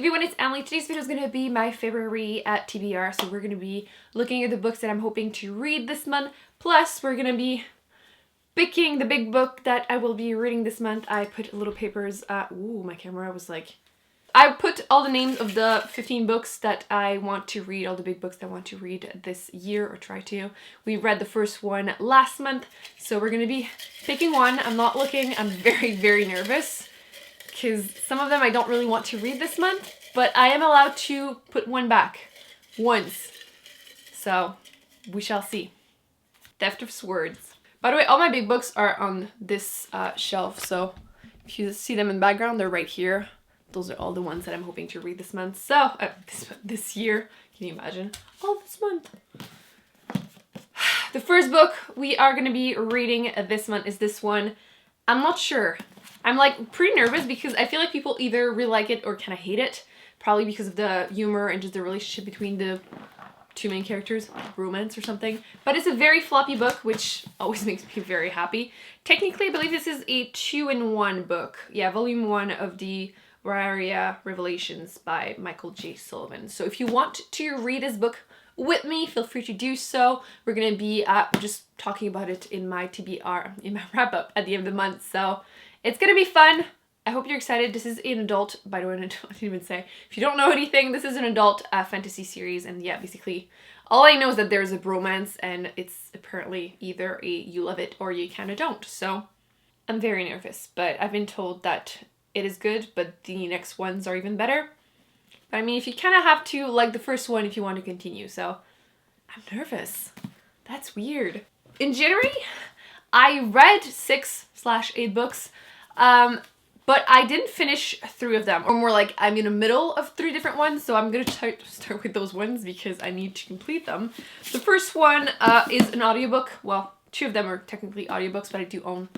everyone, it's Emily. Today's video is going to be my February TBR, so we're going to be looking at the books that I'm hoping to read this month, plus we're going to be picking the big book that I will be reading this month. I put little papers, ooh, my camera was like, I put all the names of the 15 books that I want to read, all the big books that I want to read this year, or try to. We read the first one last month, so we're going to be picking one. I'm not looking, I'm very, very nervous, because some of them I don't really want to read this month, but I am allowed to put one back once. So we shall see. Theft of Swords. By the way, all my big books are on this shelf, so if you see them in the background, they're right here. Those are all the ones that I'm hoping to read this month. So, this year, can you imagine? All this month. The first book we are going to be reading this month is this one. I'm not sure. I'm like pretty nervous because I feel like people either really like it or kind of hate it. Probably because of the humor and just the relationship between the two main characters, romance or something. But it's a very floppy book, which always makes me very happy. Technically, I believe this is a 2-in-1 book. Yeah, volume 1 of the Raya Revelations by Michael J. Sullivan. So if you want to read this book with me, feel free to do so. We're going to be just talking about it in my TBR, in my wrap-up at the end of the month. So it's going to be fun. I hope you're excited. This is an adult, by the way, I didn't even say. If you don't know anything, this is an adult fantasy series. And yeah, basically, all I know is that there's a bromance and it's apparently either you love it or you kind of don't. So I'm very nervous, but I've been told that it is good, but the next ones are even better. But I mean, if you kind of have to like the first one if you want to continue, so I'm nervous. That's weird. In January, I read 6/8 books, but I didn't finish 3 of them, or more like I'm in the middle of 3 different ones, so I'm gonna try to start with those ones because I need to complete them. The first one is an audiobook. Well, 2 of them are technically audiobooks, but I do own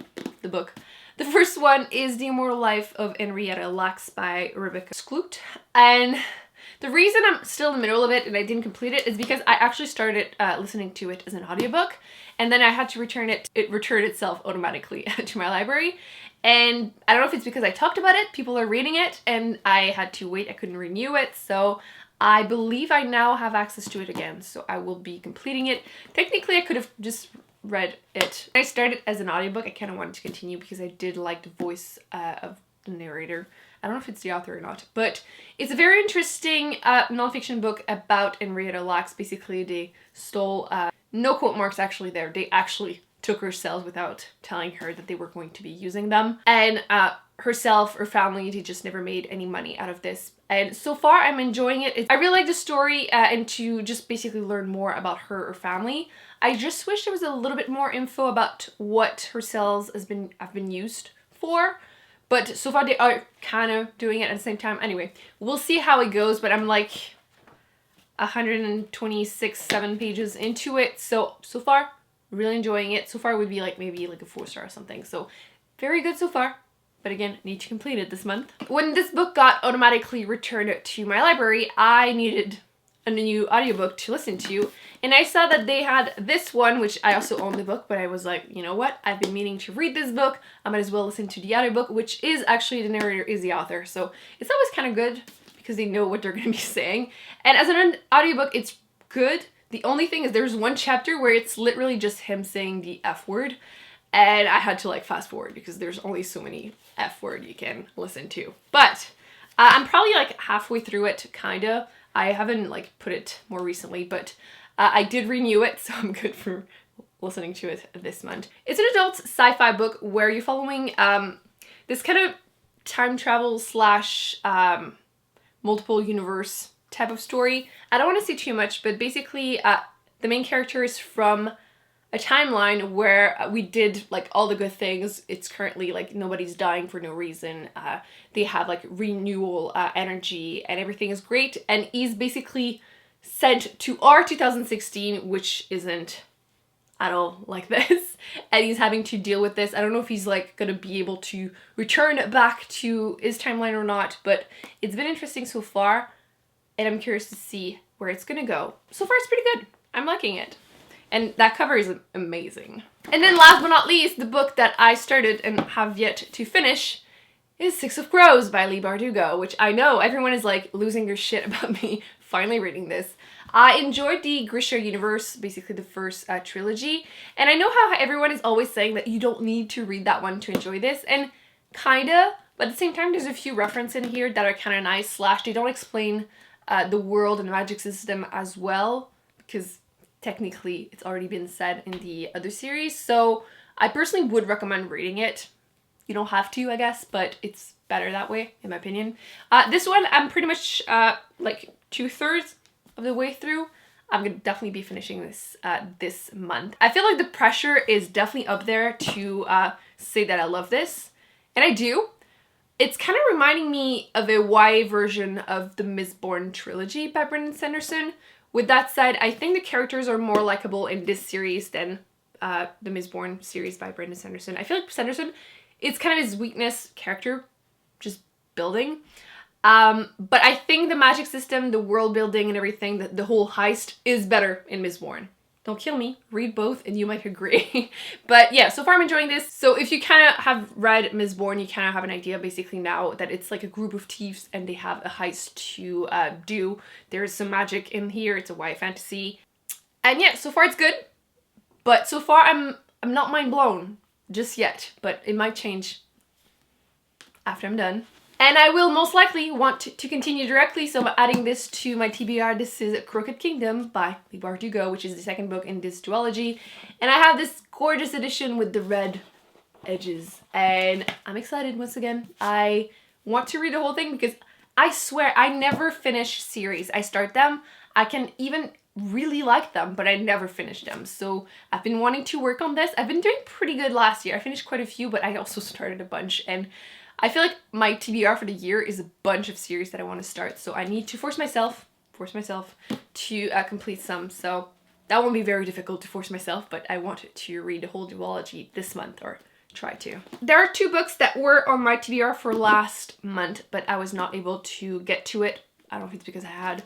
the book. The first one is The Immortal Life of Henrietta Lacks by Rebecca Skloot. And the reason I'm still in the middle of it and I didn't complete it is because I actually started listening to it as an audiobook, and then I had to return it. It returned itself automatically to my library. And I don't know if it's because I talked about it, people are reading it, and I had to wait, I couldn't renew it. So I believe I now have access to it again, so I will be completing it. Technically, I could have just read it. When I started as an audiobook, I kind of wanted to continue because I did like the voice of the narrator. I don't know if it's the author or not, but it's a very interesting nonfiction book about Henrietta Lacks. Basically, they stole, no quote marks actually there, they actually took her cells without telling her that they were going to be using them. And herself, her family, they just never made any money out of this. And so far, I'm enjoying it. I really like the story and to just basically learn more about her family. I just wish there was a little bit more info about what her cells have been used for. But so far, they are kind of doing it at the same time. Anyway, we'll see how it goes, but I'm like 126-7 pages into it. So far, really enjoying it. So far, it would be like maybe like a 4-star or something. So very good so far. But again, need to complete it this month. When this book got automatically returned to my library, I needed a new audiobook to listen to. And I saw that they had this one, which I also own the book, but I was like, you know what? I've been meaning to read this book. I might as well listen to the audiobook, which is actually the narrator is the author. So it's always kind of good because they know what they're going to be saying. And as an audiobook, it's good. The only thing is there's one chapter where it's literally just him saying the F word. And I had to like fast forward because there's only so many F word you can listen to. But I'm probably like halfway through it, kinda. I haven't like put it more recently, but I did renew it, so I'm good for listening to it this month. It's an adult sci-fi book where you're following this kind of time travel slash multiple universe type of story. I don't want to say too much, but basically the main character is from a timeline where we did like all the good things. It's currently like nobody's dying for no reason. They have like renewal energy and everything is great. And he's basically sent to our 2016, which isn't at all like this. And he's having to deal with this. I don't know if he's like gonna be able to return back to his timeline or not, but it's been interesting so far. And I'm curious to see where it's gonna go. So far it's pretty good. I'm liking it. And that cover is amazing. And then last but not least, the book that I started and have yet to finish is Six of Crows by Leigh Bardugo, which I know everyone is like losing their shit about me finally reading this. I enjoyed the Grisha universe, basically the first trilogy, and I know how everyone is always saying that you don't need to read that one to enjoy this, and kinda, but at the same time there's a few references in here that are kind of nice, slash they don't explain the world and the magic system as well, because technically it's already been said in the other series, so I personally would recommend reading it. You don't have to, I guess, but it's better that way, in my opinion. This one, I'm pretty much like 2/3 of the way through. I'm gonna definitely be finishing this this month. I feel like the pressure is definitely up there to say that I love this, and I do. It's kind of reminding me of a YA version of the Mistborn trilogy by Brandon Sanderson. With that said, I think the characters are more likable in this series than the Mistborn series by Brandon Sanderson. I feel like Sanderson, it's kind of his weakness, character just building. But I think the magic system, the world building and everything, the whole heist is better in Mistborn. Don't kill me, read both and you might agree. But yeah, so far I'm enjoying this. So if you kind of have read Mistborn, you kind of have an idea basically now that it's like a group of thieves and they have a heist to do. There's some magic in here, it's a YA fantasy. And yeah, so far it's good. But so far I'm not mind blown just yet, but it might change after I'm done. And I will most likely want to continue directly, so I'm adding this to my TBR. This is Crooked Kingdom by Leigh Bardugo, which is the second book in this duology. And I have this gorgeous edition with the red edges, and I'm excited once again. I want to read the whole thing because I swear I never finish series. I start them, I can even really like them, but I never finish them. So I've been wanting to work on this. I've been doing pretty good last year. I finished quite a few, but I also started a bunch, and I feel like my TBR for the year is a bunch of series that I want to start, so I need to force myself to complete some. So that won't be very difficult to force myself, but I want to read the whole duology this month, or try to. There are 2 books that were on my TBR for last month, but I was not able to get to it. I don't know if it's because I had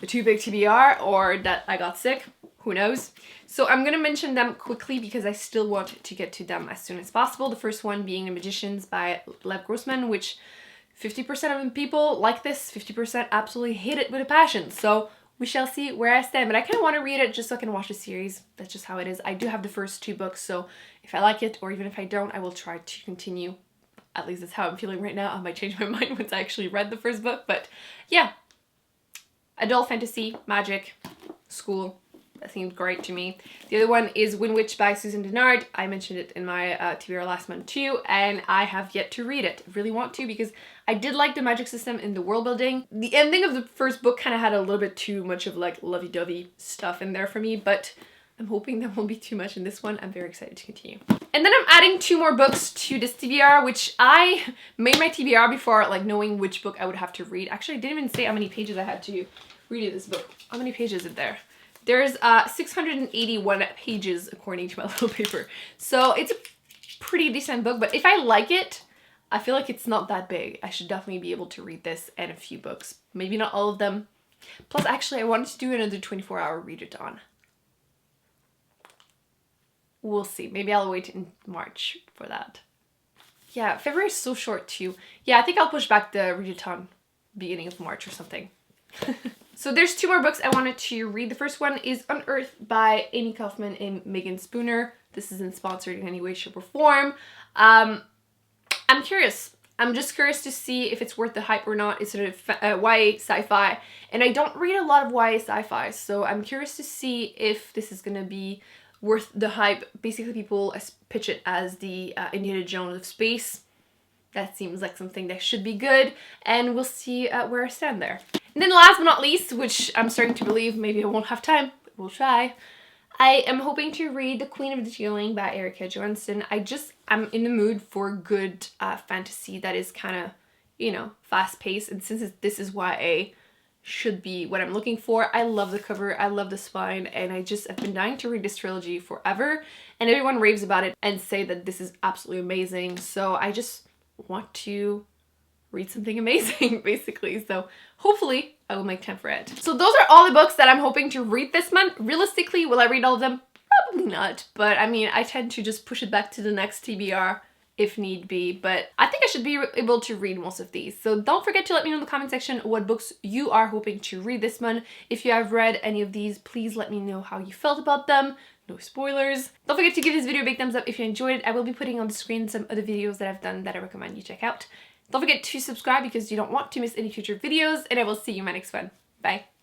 a too big TBR or that I got sick. Who knows? So I'm gonna mention them quickly because I still want to get to them as soon as possible. The first one being The Magicians by Lev Grossman, which 50% of people like this, 50% absolutely hate it with a passion. So we shall see where I stand, but I kind of want to read it just so I can watch the series. That's just how it is. I do have the first 2 books, so if I like it, or even if I don't, I will try to continue. At least that's how I'm feeling right now. I might change my mind once I actually read the first book, but yeah. Adult fantasy, magic, school. That seemed great to me. The other one is Wind Witch by Susan Dennard. I mentioned it in my TBR last month too, and I have yet to read it. I really want to because I did like the magic system in the world building. The ending of the first book kind of had a little bit too much of like lovey-dovey stuff in there for me, but I'm hoping there won't be too much in this one. I'm very excited to continue. And then I'm adding 2 more books to this TBR, which I made my TBR before like knowing which book I would have to read. Actually, I didn't even say how many pages I had to read in this book. How many pages is there? There's 681 pages according to my little paper. So it's a pretty decent book, but if I like it, I feel like it's not that big. I should definitely be able to read this and a few books. Maybe not all of them. Plus, actually, I wanted to do another 24-hour readathon. We'll see. Maybe I'll wait in March for that. Yeah, February is so short too. Yeah, I think I'll push back the readathon beginning of March or something. So there's 2 more books I wanted to read. The first one is Unearthed by Amy Kaufman and Megan Spooner. This isn't sponsored in any way, shape, or form. I'm curious. I'm just curious to see if it's worth the hype or not. It's sort of YA sci-fi, and I don't read a lot of YA sci-fi, so I'm curious to see if this is gonna be worth the hype. Basically, people pitch it as the Indiana Jones of space. That seems like something that should be good, and we'll see where I stand there. And then last but not least, which I'm starting to believe maybe I won't have time, but we'll try, I am hoping to read The Queen of the Dealing by Erika Johansson. I'm in the mood for good fantasy that is kind of, you know, fast-paced, and since this is YA, should be what I'm looking for. I love the cover, I love the spine, and I've been dying to read this trilogy forever, and everyone raves about it and say that this is absolutely amazing, so I just want to read something amazing, basically. So hopefully I will make time for it. So those are all the books that I'm hoping to read this month. Realistically, will I read all of them? Probably not. But I mean, I tend to just push it back to the next TBR if need be, but I think I should be able to read most of these. So don't forget to let me know in the comment section what books you are hoping to read this month. If you have read any of these, please let me know how you felt about them. No spoilers. Don't forget to give this video a big thumbs up if you enjoyed it. I will be putting on the screen some other videos that I've done that I recommend you check out. Don't forget to subscribe because you don't want to miss any future videos, and I will see you in my next one. Bye.